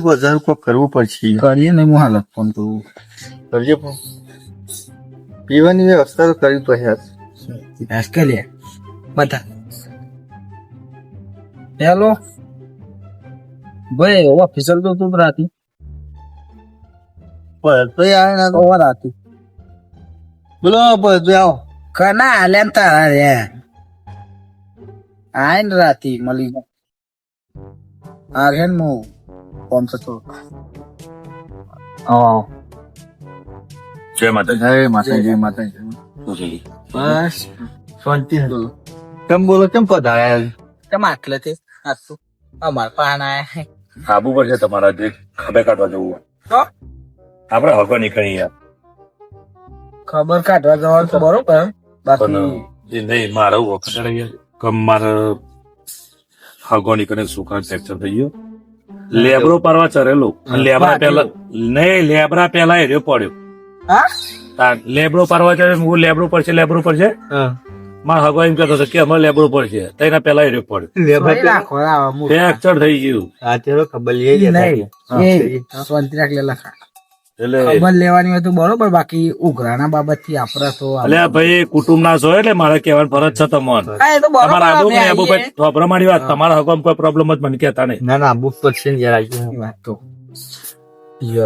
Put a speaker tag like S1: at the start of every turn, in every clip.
S1: બધાનું કોક કરવું પડશે.
S2: કરીએ ને હું હાલત ફોન કરું.
S1: કરજે પણ પીવાની વ્યવસ્થા તો કરવી પડે.
S2: કરીએ બધા. હેલો ભાઈ ઓફિસર તો તું રાતી
S1: તો યાર
S2: ઓવર રાતી
S1: બોલો બધું આવો.
S2: કના આલ્યા ને તારા રે આય ને રાતી મળી આર્યન મો ફોન કરતો.
S3: જય માતા.
S2: જય માતાજી માતાજી.
S1: બસ શાંતિ બોલો. કેમ બોલો કેમ પધાર્યા?
S2: કેમ આટલે તે આટલું અમાર પાન આયા
S3: આબુ પર છે તમારા જે ખભે કાઢવા જવું હોય.
S2: તો
S3: આપડે હકો નીકળી યાર.
S2: ખબર કાઢવા જવાનું તો બરોબર બાકી
S3: પણ એ નહીં મારે વખત યાર કમ મારે હકો નીકળે સુખા ફ્રેક્ચર થઈ ગયો. લેબરો પારવા ચરેલો લેબરા પેલા નહીં લેબરા પેલા એરિયો પડ્યો.
S2: હા
S3: લેબરો પારવા ચડે હું લેબરો પર છે મારા હગો એમ કહેતો હતો કે અમારે લેબરો પડશે તેના પેલા એરિયો પડ્યો ફ્રેક્ચર થઈ ગયું.
S2: શાંતિ રાખ લેલા
S3: એટલે
S2: ખબર લેવાની હોય તો બરોબર બાકી ઉઘરાણા બાબત થી આપડે તો
S3: અલ્યા ભાઈ કુટુંબ ના છો એટલે મારે કહેવાની ફરજ છે તમને.
S2: હા, એ તો બરોબર
S3: તમારા આબુ
S2: અમે
S3: ભાઈ આબુ
S2: આવીએ.
S3: ભાઈ થોભરા મારી વાત તમારા હગમ કોઈ પ્રોબ્લેમ જ મને કહેતા નહીં.
S1: ના ના બુક પડશે ને યાર.
S2: એ વાત તો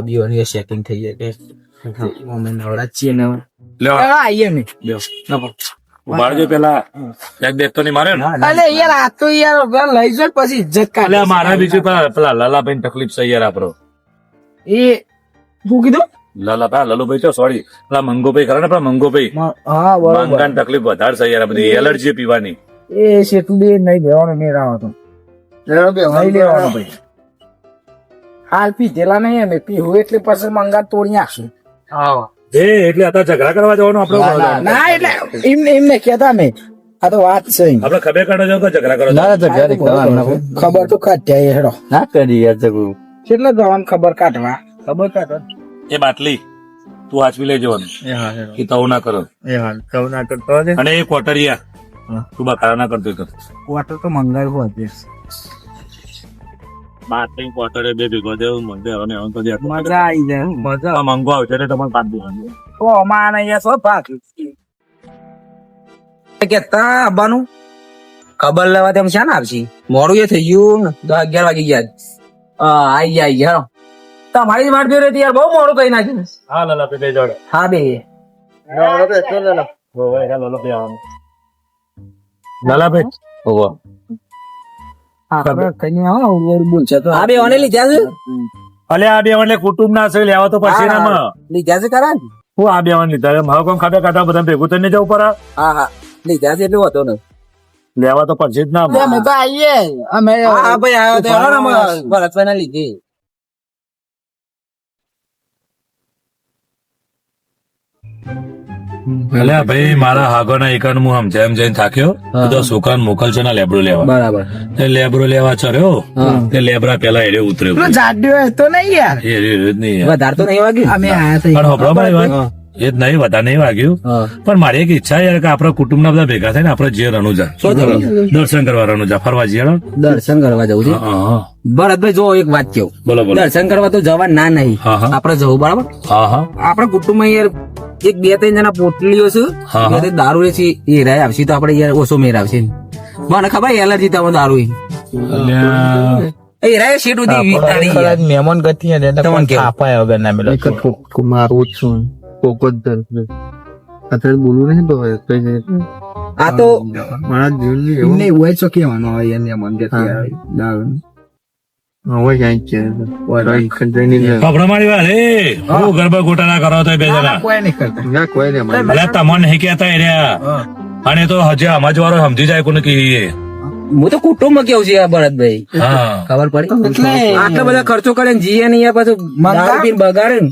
S2: બીઓની સેટિંગ થઈ જાય કે અમે નવરા જ છીએ ને હવે.
S3: લ્યો
S2: આવીએ ને
S3: ઉભાડજો પેલા એક દેખ તો નહીં મારે ને.
S2: અલે યાર આ તો યાર ઘર લઈ જો પછી ઇજ્જત કાઢે.
S3: અલ્યા મારા બીજું પેલા લાલાભાઈ તકલીફ છે યાર આપડો.
S2: એ શું કીધું?
S3: લાલાભાઈ લલુભાઈ છો સોરી પેલા મંગોભાઈ ખરા ને પેલા મંગોભાઈ
S2: હા બરોબર
S3: માંગાની તકલીફ વધારે છે યાર આ બધી એલર્જી પીવાની.
S2: એ શેઠું બે નહીં દેવાનો મેર આવો તો નહીં લેવાનો ભાઈ. હાલ પીધેલા નહીં અમે પીવું એટલે પછી મંગા તોડી નાખશું.
S3: એટલે અત્યારે ઝઘડા કરવા જવાનું આપડે.
S2: ના એટલે એમને કેતા મેં આ તો વાત છે
S3: આપડે ખબર કાઢો જાવ કે ઝઘડા કરો.
S2: ખબર તો કાઢ્યા હેડો
S1: ના કરી યાર જગું.
S2: કેટલા જવાનું ખબર કાઢવા ખબર કાઢવા
S3: એ બાટલી તું આચવી લઈ જવાનું કે તવ ના કરો.
S1: ના કરતો ને.
S3: અને એ કોટરિયા તું બકારા ના કરતો કર.
S2: વોટર તો મંગાવ્યું હતું
S3: બાટલી કોટરે બે ભેગો દેવું મંદે હવે ને તો
S2: મજા આવી જાય મજા
S3: મંગો આવશે એટલે તમારે કાઢ દેવાનું.
S2: તો અમારે અહીંયા શું ભાગ કેતા આવવાનું ખબર લેવા તેમ છે ને આવશે મોડું એ થઈ ગયું ને 10-11 વાગી ગયા આઈ ગયા તમારી જ વાટ જોઈ રહી યાર બહુ મોડું કઈ નાખ્યું.
S3: હા લાલા બે જોડે
S2: હા બે
S3: લાલાભાઈ ઓહો
S2: આ બે ઓને લીધા છે
S3: અલે આ બે એટલે કુટુંબ ના છે લેવા તો પછી ના
S2: લીધા છે ખરા
S3: હું આ બે લીધા મારો કોમ ખાતા ખાતા બધા ભેગું થઈને જવું પડે.
S2: હા હા લીધા છે એટલું હતો ને
S3: લેવા તો પછી જ ના
S2: અમે તો આવીએ અમે હા ભાઈ આવ્યો તો ભરતભાઈ ના લીધી
S3: અલ્યા ભાઈ મારા હાગોના એકાનું હું સમજાય જઈને થાક્યો તો છોકરાને મોકલશે ના લેબરો લેવા.
S2: બરાબર
S3: તે લેબરો લેવા ચર્યો તે લેબરા પેલા એરે ઉતર્યો
S2: જાડ્યો તો નહીં યાર
S3: એ જ નહીં
S2: વધારે તો નહીં વાગ્યું અમે આયા
S3: પણ હોભળો મારી વાત એ જ નહીં વધારે નહીં વાગ્યું પણ મારી એક ઈચ્છા યાર કે આપણા કુટુંબ ના બધા ભેગા થાય ને આપડે જે રણુજા દર્શન કરવા રણુજા ફરવા જઈએ.
S2: દર્શન કરવા જવું છે ભરતભાઈ જો એક વાત કેવું
S3: બોલો બોલો.
S2: દર્શન કરવા તો જવા ના નહીં આપડે જવું બરાબર. આપડા કુટુંબ માં યાર એક 2-3 જણા પોટલીઓ છે દારૂ રે છે એ રાય આવશે તો આપડે યાર ઓછો મેર આવશે મને ખબર એલર્જી તમે દારૂ એ રાય શેટ ઉધી
S1: મહેમાન ગતિ
S2: તમને કેવું?
S1: અપાય વગર ના મેળે મારું જ છું કોક જ અત્યારે બોલું નહીં
S2: આ તો
S1: મારા જીવન
S2: એમને હોય છો કેવાનું હોય એને મન ગતિ દારૂ
S1: હવે ક્યાંક છે
S3: ખબર મારી વાત એ હું ગરબા ગોટાળા કરો તો બે જણા
S2: કોઈ નહીં કરતા
S1: કોઈ ને
S3: એટલે તમને નહીં કહેતા એ રહ્યા અને તો હજી સમજ વાળો સમજી જાય કોને કહીએ.
S2: હું તો કુટુંબ માં કેવું છે ભરતભાઈ
S3: હા
S2: ખબર પડી આટલા બધા ખર્ચો કરે ને જીએ ને પાછું બગાડે ને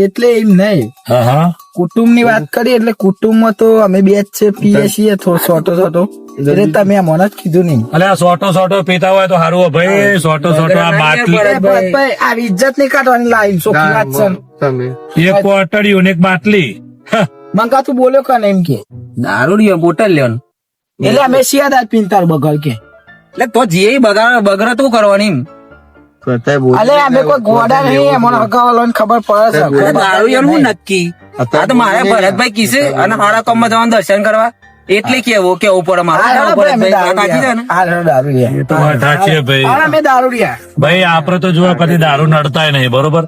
S2: એટલે એમ નહીં
S3: હા હા
S2: કુટુંબ ની વાત કરી એટલે કુટુંબ માં તો અમે બે જ છે પીએ છીએ સોટો એટલે તમે આ મને જ કીધું નહીં
S3: અલે આ સોટો પીતા હોય તો સારું હોય ભાઈ સોટો આ બાટલી
S2: આ ઇજ્જત નહીં કાઢવાની લાઈન ચોખ્ખી વાત છે
S1: તમે
S3: એક કોટડીયું ને એક બાટલી
S2: મંગા તું બોલ્યો કે એમ કે દારૂ બોટલ લેવાનું એટલે અમે શિયાદાર પીનતાર બગડ કે એટલે તો જે બગડ તો કરવાની
S1: અત્યારે બોલ
S4: અલે અમે કોઈ ગોડા નહીં એમાં હગાવાલોને ખબર પડે છે
S2: અરે દારૂ એનું હું નક્કી આ તો મારે ભરતભાઈ કીસે અને હાડા કામમાં જવાનું દર્શન કરવા એટલે કેવું પડે મારે ભરતભાઈ વાત સાચી છે ને
S4: દારૂ
S3: એ તો વાત સાચી છે ભાઈ
S4: અમે દારૂ રહ્યા
S3: ભાઈ આપડે તો જો કદી દારૂ નડતાય નહીં બરોબર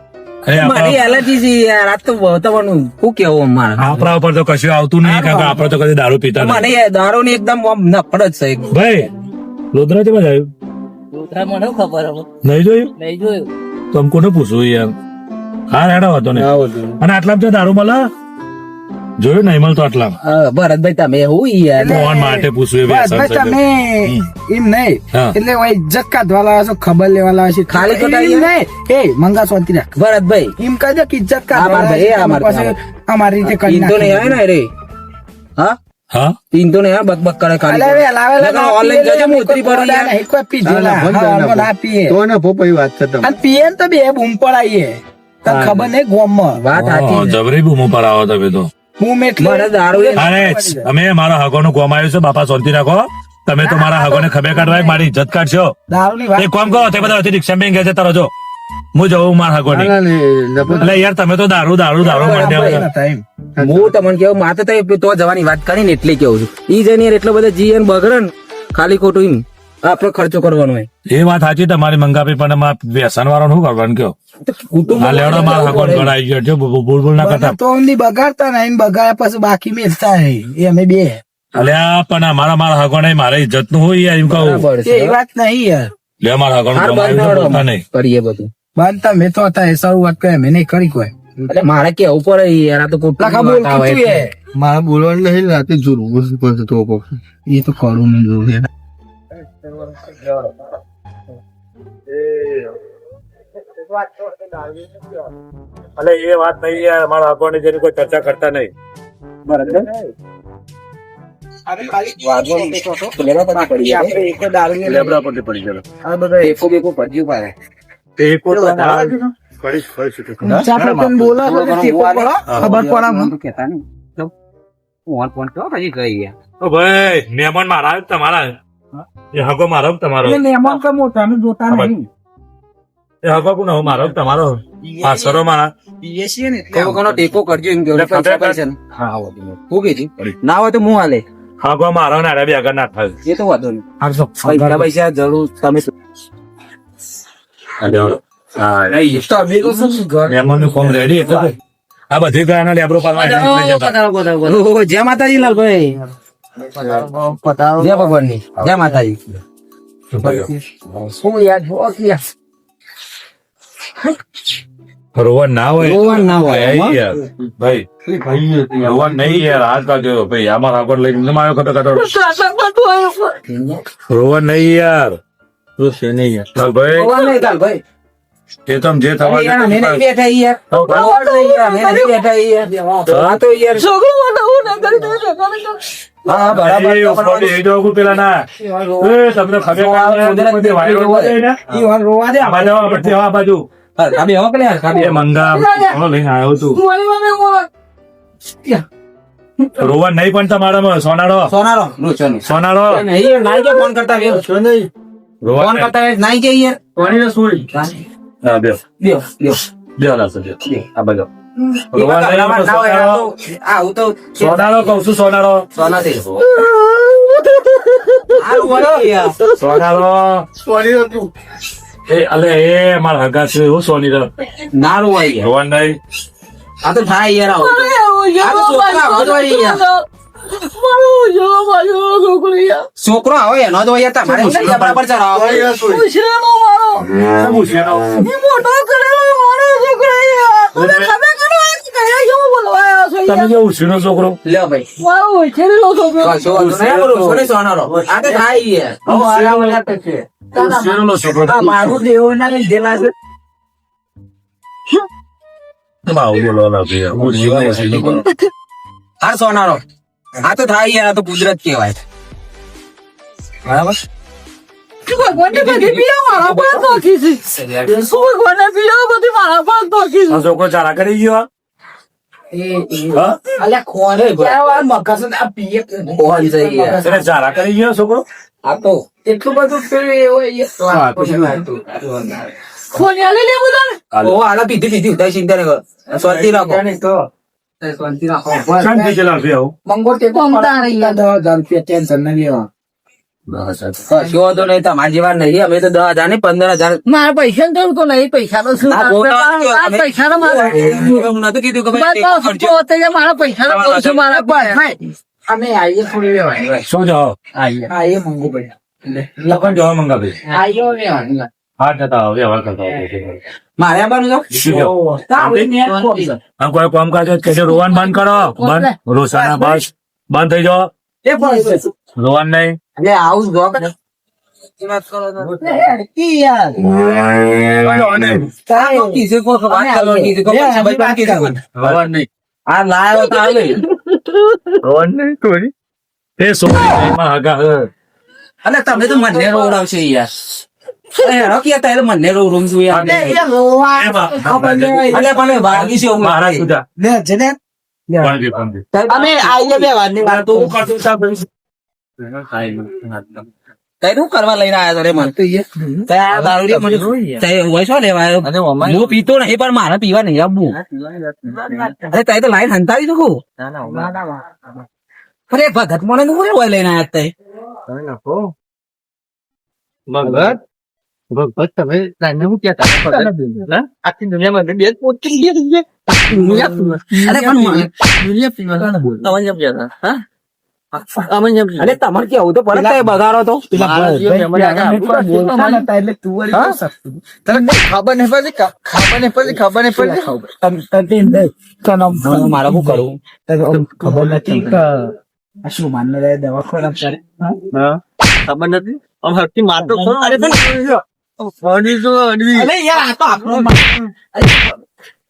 S3: અરે
S2: મારી એલર્જી છે યાર આ તો તમારું શું કેવું મારે
S3: આપણા ઉપર તો કશું આવતું નહીં કારણ કે આપડે તો કદી દારૂ પીતા નહીં
S2: મને દારૂ ની એકદમ આમ નફરત છે
S3: ભાઈ લોધરા કેમાં આવ્યું
S2: મને ખબર હવે
S3: નહીં જોયું
S2: નહીં જોયું
S3: તો અમ કોને પૂછવું યાર હા હેડો હતો ને અને આટલા બધા દારૂ મળે જોયું નહીં મળતો આટલા
S2: ભરતભાઈ તમે હું યાર
S3: કોણ માટે પૂછવું એ વ્યસન
S4: ભાઈ
S3: છે
S4: તમે એમ નહીં
S3: હા.
S4: એટલે હવે ઇજ્જત કાઢવા લાવો છો ખબર લેવા લાવો છો
S2: ખાલી ખોટા
S4: એમ નહીં એ મંગા શાંતિ રાખ
S2: ભરતભાઈ
S4: એમ કહી દો કે ઇજ્જત
S2: આ
S4: કાઢવા
S2: માર ભાઈ, આ માર
S4: પછી
S2: ભાઈ.
S4: અમારી રીતે કરી
S2: તીન તો નહીં
S4: નાખી.
S2: આવે ને રે હા
S3: હા
S2: તીન તો નહીં આવે બક કરે
S4: અલે
S2: ખાલી
S4: વેલા વેલા ના
S2: ઓનલાઈન
S4: પીએ
S2: જજો
S4: ને,
S2: ઉતરી
S4: કોઈ
S2: પડો યાર
S4: નહીં, કોઈ પીધેલા.
S1: ના, ના,
S4: હા,
S1: બંધ
S4: ના પીએ
S1: તો ને પોપાઈ વાત છે તમે
S4: અને પીએ ને તો બે બૂમ પડાઈએ તને ખબર નહીં ગોમમાં
S2: વાત સાચી
S3: ઓહો, જબરી બૂમો પર આવો તમે તો
S4: બૂમ એટલે
S2: મારે દારૂ એ-
S3: અરે અમે મારા હગોનું ગોમાયું છે બાપા શાંતિ રાખો તમે તો મારા હગોને ખભે કાઢવા મારી ઇજ્જત કાઢશો
S4: દારૂની વાત
S3: એક કામ કરો તે બધા રિક્ષા બેન ગયા છે તારો જો હું જવું મારા હગોની
S1: ના, ના, નફરત.
S3: એટલે યાર તમે તો દારૂ દારૂ દારૂ મળી દેવા
S4: નતા એમ.
S2: હું તમને કેવું માથે તો જવાની વાત કરીને એટલે કેવું છું ઈ જઈને યાર એટલો બધો જીવન બગડે ને ખાલી ખોટું એમ આપડે ખર્ચો કરવાનો હોય
S3: એ વાત સાચી તમારી મંગાવી પણ એમાં વ્યસન વાળો શું કરવાનું કયો
S2: તો કુટુંબ
S3: આ લેવડો મારા હગોન ગણાઈ ગયો જો ભૂલ ભૂલ ના કરતા
S4: તો ઊંધી બગાડતા નહીં બગાડ્યા પછી બાકી મેલતા નહીં એ અમે બે
S3: અલ્યા પણ મારા હગોને મારે ઇજ્જત નું હોય યાર એમ કહું
S2: બરાબર છે.
S4: એ વાત નહીં યાર
S3: લે મારા હગોનું
S2: હાર
S3: ગોમાયું છે, બોલતા નહીં
S2: કરીએ બધું
S4: બંધ તમે તો હતા એ શરૂઆત કરી અમે નહીં કરી કોઈ
S2: એટલે મારે કેવું પડે યાર આ તો
S4: લખા બોલ
S2: કુટુંબ
S4: કીધું એ.
S1: મારા બોલવાનું નહીં રાતે જોરું પણ તો પછી
S4: એ તો કરું નહીં જોયું
S3: અલે એ વાત નહીં યાર મારા હગોની જેની કોઈ ચર્ચા કરતા નહીં લેબડા પરથી પડી ગયેલો
S4: આપણે કોણ બોલે છે તે ટેકો પડો, ખબર પડે
S3: ઓ ભાઈ મહેમાન મારા આવે કે તમારા એ હગો મારો કે તમારો
S4: મહેમાન કે મોટા અમે જોતા નહીં
S3: એ હગો કોનો મારો કે તમારો હા સરો મારા
S4: પીએ છીએ ને
S2: કોનો ટેકો કરજો એમ કેવું
S3: એટલે ખબર
S2: પૈસા ને હા હું કે ના હોય તો હું હાલે
S3: હગો મારો ને અરે બી આગળ ના થાય
S2: એ તો વાંધો નહીં પૈસા જરૂર તમે
S3: મહેમાન નું ફોર્મ રેડી એટલે આ બધી ગાયના લેબરો પાડવા
S2: ઓહો, જય માતાજી લાલભાઈ જય ભગવાનની જય માતાજી શું યાર જો કે
S3: રોવન ના હોય
S2: રોવન ના હોય,
S3: ભાઈ યાર ભાઈ રોવન નહીં યાર હાથ કાઢ્યો ભાઈ આમાં આગળ લઈને મારો કટો કટો રોવન નહીં યાર તો છે નહીં યાર ચાલ ભાઈ
S2: રોવન નહીં લાલભાઈ
S3: એ તમ જે થવા
S2: યાર અમે નહીં બેઠા યાર રોવન નહીં યાર, અમે નહીં બેઠા યાર આ તો યાર હા બરાબર
S3: એ ઉપર એ જો પેલા ના એ તમને ખબર બધી વાયરો હોય ને
S4: ઈ વાર રોવા દે
S3: આ બાજુ આ બધી આ બાજુ
S2: કાબી હવે પેલા કાબી
S3: એ મંગા લઈને આવ્યો તું રોવન નહીં પણ તમારામાં સોનારો
S2: સોનારો રોચોની
S3: સોનારો
S2: નહીં યાર નાઈ કે ફોન કરતા વેલ ફોન
S3: રોવન
S2: કરતા વેલ નાઈ કે યાર
S3: હા બે
S2: લ્યો લ્યો
S3: બે લાસો બે આ બાજુ
S2: ઈ વાત બરાબર ના હોય, આ તો આ હું તો
S3: સોનારો કહું છું સોનારો
S2: સોના થી આ રોવાનો યાર
S3: સોનારો એ અલે એ મારા હગા છે હું સોની
S2: ના રોવાય યાર
S3: રોવન નહીં
S2: આ તો થાય યાર આવું આ તો છોકરા હોય યાર છોકરો આવે એનો તો યાર તમારે બરાબર ચડાવો
S3: તમે કેવું ઉછીનો છોકરો
S2: લ્યો ભાઈ કશો વાંધો નહીં, બોલો, સોને સોનારો આ તો થાય યાર
S3: ઉછીનો છોકરો
S4: મારું દેવો ના લઈ દેલા છે
S3: આવું બોલો ઉછીનો
S2: આ સોનારો આ તો થાય યાર આ તો કુદરત કહેવાય બરાબર
S3: આ છોકરો ચારા કરી ગયો હા?
S4: અલ્યા ખોરે મકસ આ પીએ
S2: કોણ છે યાર
S3: તને ચારા કરી ગયો છોકરો
S2: આ તો
S4: એટલું બધું પેલું એવું
S2: ઓ આલા પીધી ઉતારી ચિંતા નહીં કરો શાંતિ રાખો
S3: શાંતિ ચલાવ બે આવું
S4: મંગો તે તો 10,000 રૂપિયા ટેન્શન નહીં લેવા.
S2: કશો વાંધો નહીં તમારા જેવા નહીં અમે તો 10,000 ને 15,000
S5: મારા પૈસા ને તો નહીં પૈસા તો શું
S2: ના, બોલો.
S5: પૈસા તો મારા
S2: હું નતું કીધું કે ભાઈ ટેકો કરજો.
S5: મારા પૈસા તો કહું છું, મારા ભાઈ
S4: અમે આઈએ થોડી લેવાની.
S3: શું જાઓ
S4: આઈએ મંગો ભાઈ
S3: લખન જવા મંગાવે
S4: આઈએ લેવાની.
S3: હા જતા આવો વ્યવહાર કરતા આવો.
S2: મારે આવવાનું છે?
S3: શું કહો?
S4: આપણે ન્યા કોમ છે.
S3: આમ કોઈ કામ કાજ કે છે રોવાનું બંધ કરો બંધ રોસાના બસ બંધ થઈ જાઓ
S4: એ બસ.
S3: રોવાનું નહીં
S2: એટલે આવું જ જોબ ને.
S4: હેડકી યાર.
S2: તારો કિસે કો વાત કરો કિસે કો પૈસા ભાઈ પણ કિસે કો.
S3: રોવાનું નહીં
S2: આ લાયો તો આવે
S1: રોવાનું નહીં કોઈ
S3: એ સોરી માં હગા હ
S2: અલે તમે તો મને રોવડાવશે યાર હેડો કે તારે મને રોવડાવું છું યાર
S4: એ રોવા ખબર નહીં.
S2: અલે પણ વાગી છે હું
S3: મારા સુધા
S4: લે જને
S3: પણ દે પણ દે
S4: અમે આઈએ બેવાની વાત તો
S3: કરતું સાહેબ
S2: તઈ શું કરવા લઈને આયા તારે મને તઈ આ દારૂડી મને તઈ હોય છો લેવા આવ્યો હું પીતો નહીં પણ મારે પીવા નહીં આપવું અરે તઈ તો લાઈન હંતાવી શકું અરે ભગત મને તો હોય લઈને આયા તઈ
S1: ભગત ભગત તમે તને શું કહેતા ભગત આખી દુનિયામાં બે જ પોતી ગયા
S2: અરે પણ મને
S5: તમને સમજાતા હા અમે સમજ
S2: અરે તમારે કેવું તો પરત તઈ બગાડો તો
S4: એટલે તું વળી શું શકતું? તને ખબર નહીં પડતી ખબર નહીં પડતી
S2: મારે શું કરું
S4: ખબર નથી કે આ શું માનને રહે દવાખાના ચાલે
S1: હા ખબર નથી આમ હરતી મારતો ખરો અરે
S2: અરે યાર આ તો આપણો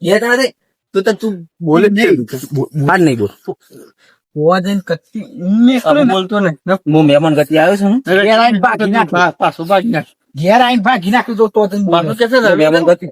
S2: એ તારે
S1: તું બોલે જ નહીં
S2: બાર નહીં બોલ
S4: હોવા જઈને કચ્છી
S1: બોલતો ને
S2: હું મહેમાન ગતિ આવ્યો છું ને
S4: ઘેર આઈને ભાગી નાખ.
S1: પાછું ભાગી નાખ
S4: ઘેર આઈને ભાગી નાખી દો તો તને
S1: પાછું કે છે
S2: હું મહેમાન ગતિ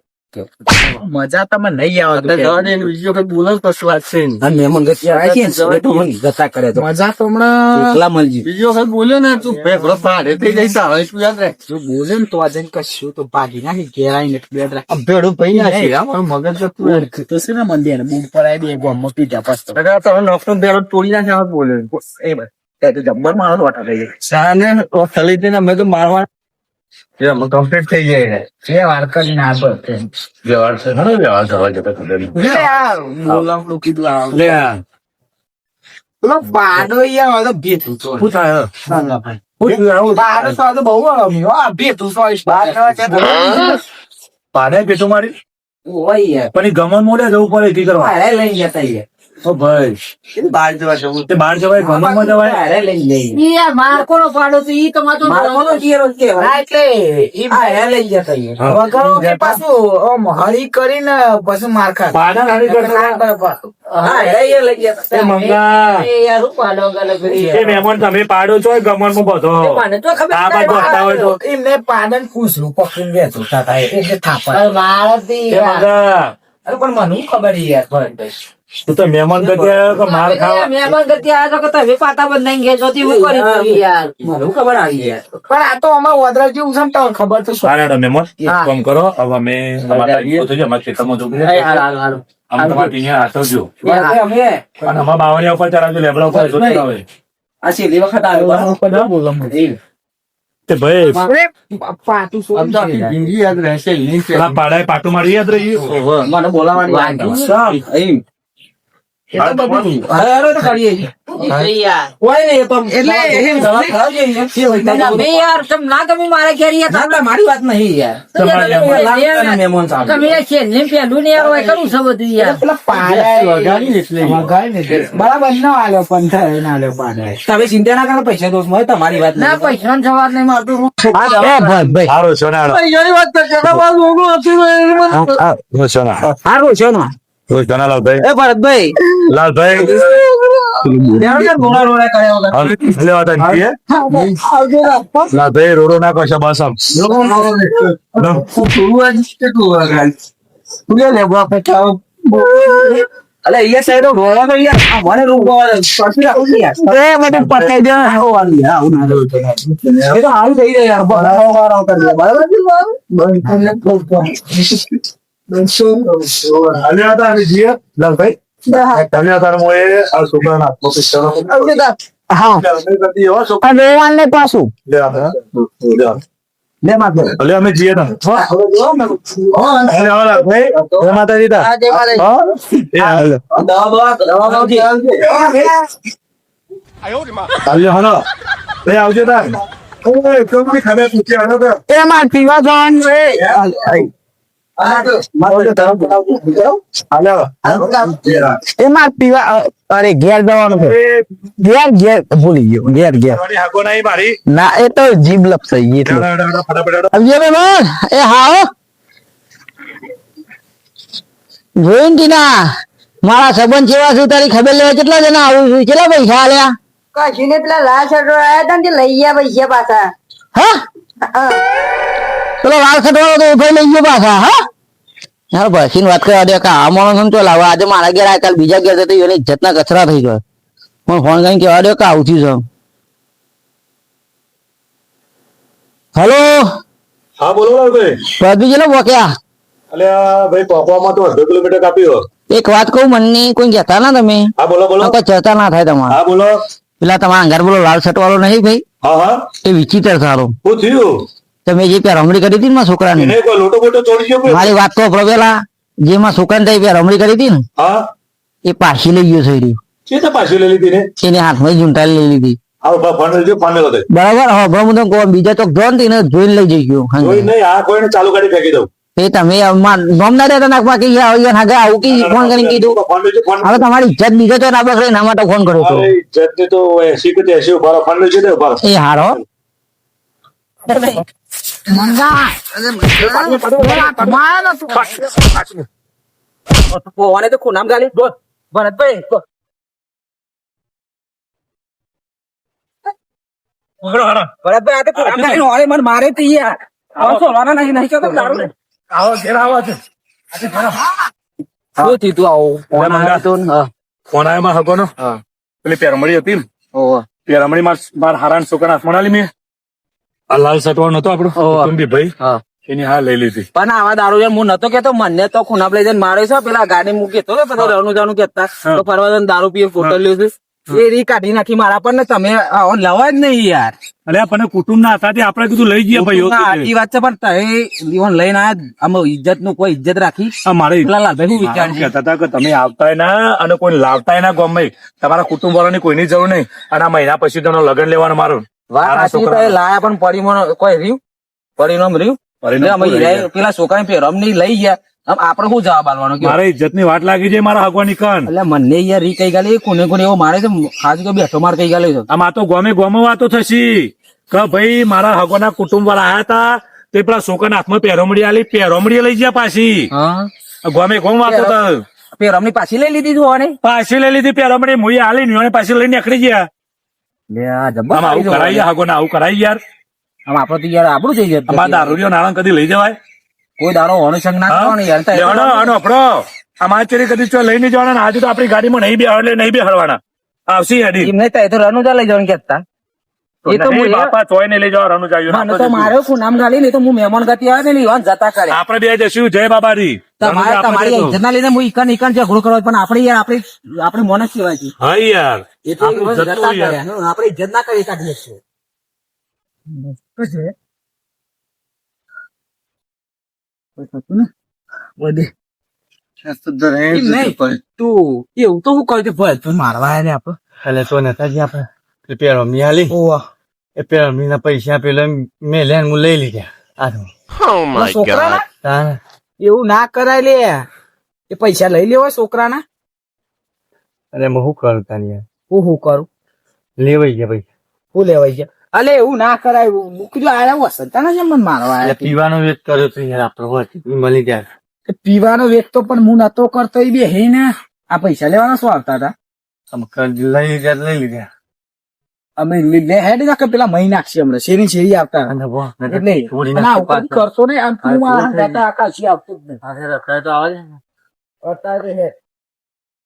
S4: મજા તમે નહીં આવે
S1: જવા દે બીજો કઈ બોલો કશું વાત છે નહીં.
S2: આ મહેમાન ગતિ આવ્યા છે ને એટલે મને ગતા કરે તો
S4: મજા તો હમણાં
S2: એકલા મળજી
S1: બીજો વખત બોલ્યો ને તું ભેગડો ભાડે થઈ જઈશ હવે તું યાદ રાખ
S4: જો બોલે ને તો આ જઈને કશું તો ભાગી નાખી ઘેર આઈને બેડ રાખ
S1: ભેડું ભાઈ નાખી મારું મગજ જતું યાર.
S4: તો છે ને મંદિર ને બૂમ પર આવી બે ગોમમાં પીધા પાછો
S1: અરે તમે નોકનો ભેડો તોડી નાખ્યા હોત બોલ્યો
S4: એ બસ તો જબ્બર મારો વાટા થઈ જાય
S1: સાને થલી દઈને અમે તો મારવા કમ્પ્લીટ થઈ જાય
S4: જે વાર કરીને આ બસ
S3: વ્યવહાર છે ઘણો વ્યવહાર કરવા જતા ખબર નહીં.
S4: બોલાવડું કીધું આ
S3: લે આ
S4: પેલો પાડો યાર તો ભેતું તો
S3: શું થાય
S4: પાડો તો બહુ અમી આ ભેતું તો
S3: પાડે પેટું મારી
S2: ઓય યાર
S3: પણ એ ગમન મોડે જવું પડે કી કરવા
S2: ભાડે લઈ જતા યાર
S3: ઓ ભાઈ
S1: બહાર જવા જવું
S3: તે બહાર જવાય ગમન માં જવાય
S2: ભાડે લઈ જઈએ
S5: યાર માર કોનો પાડો તો ઈ તમારો
S2: મારો જીરો કેવાય
S4: ના એટલે ઈ
S2: ભાડે લઈ જતા યાર
S3: હા.
S4: વગરો કે પાછું આમ હરી કરીને પછી માર ખા
S3: પાડા નાની કરતા
S2: ભાડે યાર લઈ જતા
S3: એ મંગા
S5: એ યાર હું પાડો ગલત કરી
S3: એ મહેમાન તમે પાડો છો ગમન માં બધો
S5: મને તો ખબર
S3: આ બાજુ હટતા હોય તો
S4: એમને પાડન પૂછલું પકડીને વેચું થતા એટલે થાપા
S5: મારાથી
S3: એ મંગા
S4: અરે પણ મને ખબર યાર ભાઈ
S3: તું તો મહેમાન ગતિયા કે માર ખાવા
S5: મહેમાન ગતિ આ તો કે તમે પાટા બંધાઈ ગયા છો હું કરી દઉં યાર
S2: મને ખબર આવી યાર
S4: પણ આ તો અમાર વડરા જેવું છે ને તમને ખબર તો શું
S3: સારા મહેમાન એક
S4: હા.
S3: કામ કરો હવે અમે તમારા અમારા ખેતરમાં જવું છે. આમ તમારે અહીંયા આસવજો
S2: યાર અમે
S3: અને અમારા બાવળિયા ઉપર ચડાવજો લેબડા ઉપર જોતા આવે
S2: આ છેલ્લી વખત આવ્યો
S3: તે ભાઈ
S4: પાટું
S1: આમ તો આખી જિંદગી યાદ રહેશે એની છે.
S3: પેલા પાડાએ પાટું મારી યાદ રહી
S2: મને બોલાવાની
S3: સામ.
S2: એ તો બધું હવે તો કરીએ
S5: યાર
S2: કોઈ નહીં તો
S4: એટલે
S2: એમ જવાબ ખાવજો યાર.
S5: તમે યાર તમે ના તમે મારા ઘેર યાર
S2: ના, ના, મારી વાત નહીં યાર
S3: તમારી
S2: મહેમાન સાહેબ
S5: તમે યાર છેલ્લે પહેલું ને યાર હોય કરું છો બધું યાર
S4: પેલા પાડા
S1: વગાડી એટલે
S4: વગાડી ને એટલે. બરાબર ન આલ્યો પણ થાય ના આલ્યો પાડા
S2: તમે ચિંતા ના કરો પૈસા દોસ્ત મળે તમારી વાત
S5: ના
S2: નહીં
S5: પૈસા નો સવાલ નહીં મારતું
S3: સારો સોનાળો
S2: સારું છે ને
S3: સોના લાલભાઈ
S2: એ ભરતભાઈ
S3: લાલભાઈ
S2: રોડા રોડા કર્યા વગર
S3: હા, લેવા તા છીએ. લાલભાઈ રોડો ના કશા બસ આમ
S2: અલે અહીંયા સાઈડ રોવા તો યાર આ મને રોવા પછી રાખો કે યાર એ મને પટાઈ દે આવું યાર આવું ના રોતો એ તો હાલ થઈ જાય યાર બરાબર કરી દે બરાબર
S3: અને આ અમે જીએ લાલભાઈ તમે તાર મોએ આ છોકરાના આત્મપિસ્તરો
S2: હા અને વાલને પાછું
S3: લે આ
S2: લે માતો
S3: અલે અમે જીએ તા અલે આલા ભાઈ જય માતાજી તા
S4: જય માતાજી.
S3: હા એ હાલ હાલ હાલો એ આવજો તા ઓય કોમની ખબર પૂછી આનો તો
S2: એ માર પીવા જવાનું રે એ માર પીવા અરે ઘેર જવાનું છે ઘેર ભૂલી ગયો ઘેર
S3: હાકો નહીં મારી
S2: ના એ તો જીભ લપસાઈ એટલે
S3: ફટાફટ
S2: હવે મહેમાન એ હા જોઈન ટીના મારા સંબંધ કેવા છે તારી ખબર લેવા કેટલા જણા આવું છું કેટલા પૈસા આલ્યા
S5: કશું ને પેલા લાલ શર્ટ આયા હતા ને તે લઈ ગયા પૈસા પાછા
S2: હા
S5: હા.
S2: પેલો લાલ ખટવાળો તો ઉઠાઈ લઈ ગયો પાછા હા યાર ભસીને વાત કરવા દે કે આ માણસ તો લાવવા આજે મારા ઘેર આ કાલ બીજા ઘેર જતો એની ઇજ્જતના કચરા થઈ ગયો મને ફોન કરીને કહેવા દે કે આવું થયું છે હેલો
S3: હા બોલો લાલભાઈ
S2: પ્રદીપ જેલો બોક્યા
S3: અલે આ ભાઈ પોકવામાં તો 2 કિલોમીટર કાપ્યો
S2: એક વાત કહું મને કોઈ કહેતા ના તમે
S3: હા બોલો બોલો
S2: કોઈ ચર્ચા ના થાય તમારે
S3: હા બોલો
S2: પેલા તમારા અંગાર બોલો લાલ શર્ટ વાળો નહીં ભાઈ
S3: હા હા
S2: એ વિચિત્ર સારો
S3: શું થયું
S2: તમે જે રમણી કરી હતી ને મારા છોકરાની
S3: એને કોઈ લોટો બોટો ચોરી ગયો કોઈ?
S2: મારી વાત તો પેલા જે માં છોકરાને થઈ રમણી કરી હતી ને
S3: હા
S2: એ પાછી લઈ ગયો છે
S3: છે તો પાછી લઈ લીધી ને
S2: એને હાથમાં ઝૂંટાઈ લઈ લીધી
S3: હા ફોન લેજો ફોન લેવો દે
S2: બરાબર હવે હું તો કહું બીજા ચોક જો ને એને જોઈને લઈ જઈ ગયો
S3: કોઈ નહીં આ કોઈને ચાલુ ગાડી ફેંકી દઉં
S2: એ તમે નોમ ના રહેતા નાખવા કે આવું કે ફોન કરીને કીધું
S3: ફોન લેજો ફોન
S2: હવે તમારી ઇજ્જત બીજો તો ના બગડે એના માટે ફોન કર્યો હતો
S3: અરે ઇજ્જત ને તો 80 કે 80 ઉભારો ફોન લેજો દે ઉભારો
S2: એ હારો તો ખૂનામ ગાલી ભરતભાઈ ભરતભાઈ આ તો ખૂનામ ગાલી ઓરે મને મારે તો યાર સોલવાના નહીં કહેતો દારૂ
S3: આવો ઘેર આવો છે
S2: શું થયું તું આવું
S3: ફોન આવ્યો માં હગો નો પેલી પેરમડી હતી ને પેરમડી માર હારાન છોકરા હાથમાં આલી મેં આ લાલ સટવાળ નતો આપણો કુટુંબી ભાઈ એની હા લઈ લીધી
S2: પણ આવા દારૂ હું નતો કેતો મને તો ખૂનાપ લઈ જઈને મારે છે પેલા ગાડી મૂકી તો પેલો રણું જાણું કેતા તો ફરવા જઈને દારૂ પીએ ફોટો લ્યો છે એ રી કાઢી નાખી મારા પર ને તમે લવા જ નહીં યાર
S3: અરે પણ કુટુંબ ના હતા આપણે કીધું લઈ જઈએ ભાઈ
S2: સાચી વાત છે પણ તમે લીવન લઈને આયા આમ ઇજ્જત નું કોઈ ઇજ્જત રાખી
S3: મારે
S2: પેલા લાલભાઈ શું વિચાર છે
S3: કહેતા હતા કે તમે આવતાય ના અને કોઈ લાવતાય ના ગમે તમારા કુટુંબ વાળાની કોઈની જરૂર નહીં અને આ મહિના પછી તેનો લગ્ન લેવાનું મારું
S2: વાત સાચી તો એ લાયા પણ પડીમાં કોઈ રહ્યું પરિણામ રહ્યું પેલા છોકરા પેરમ ની લઈ ગયા આપડે શું જવાબ આલવાનો
S3: મારે ઇજ્જત ની વાટ લાગી છે મારા હગવાની કન
S2: એટલે મને યાર રી કઈ ગાલે કોને કોને એવો મારે છે ખાસ તો બેઠો માર કઈ ગાલે છે
S3: આમ આ તો ગોમે વાતો થશી કે ભાઈ મારા હગવાના કુટુંબ વાળા આયા હતા તે પેલા છોકરાના હાથમાં પેરોમડી આલી પેરોમડી લઈ ગયા પાછી ગોમે વાતો થાય
S2: પેરમ ની પાછી લઈ લીધી તું
S3: પાછી લઈ લીધી પેરોમડી મુઈ આલી ને પાછી લઈને નીકળી ગયા આવું કરાઈ હગવાના આવું કરાઈ યાર
S2: આમ આપડે તો યાર આપણું થઈ જાય
S3: અમારા દારૂડિયો નાણાં કદી લઈ જવાય
S2: કોઈ દારો અનુસંગ ના કરવાનો યાર
S3: આપડો અમારે ચેરી કદી ચો લઈને જવાના આજે તો આપણી ગાડીમાં નહીં બેહડવાના આવશે હેડી
S2: એમ નહીં તો રનુજા લઈ જવાનું કેતા એ તો
S3: બાપા ચોય ને લઈ જવા રનુજા
S2: મને તો મારે શું નામ ગાલી નહીં તો હું મહેમાન ગતિ આવે ને એવા જતા કરે
S3: આપણે બે જશું જય બાબારી
S2: તમારી ઇજ્જત ના લીધે હું ઈકન ઝઘડો કરવા પણ આપણે યાર આપણે મોન જ કહેવાય છે
S3: હા યાર
S2: એ તો આપણે ઇજ્જત ના કરી કાઢીએ છીએ તું એવું તો શું કહ્યું ભાઈ તું મારવા ને આપડે
S1: એટલે તો નેતાજી આપણે પેરમની આલી એ પેરમની ના પૈસા પેલા મેં લેન હું લઈ લીધા
S2: છોકરા એવું ના કરાય લે એ પૈસા લઈ લેવા છોકરાના
S1: અરે હું શું કરું તાની યાર
S2: હું શું કરું
S1: લેવાઈ ગયા ભાઈ
S2: હું લેવાઈ ગયા અલે એવું ના કરાય મૂકજો આયા વસંતા ના જેમ મારવા
S1: એટલે પીવાનો વેટ કર્યો તો યાર આપણો મળી જાય
S2: પીવાનો વેચ તો પણ હું નતો કરતો એ બે હે ને આ પૈસા લેવાના શું આવતા હતા
S1: લઈ લીધા
S2: અમે લે હેડ ના કે પેલા મહી નાખશે હમણાં શેરી શેરી આવતા એટલે કરશો ને આમ તું આકાશી આવતું જ નહીં
S1: તો આવે
S2: અત્યારે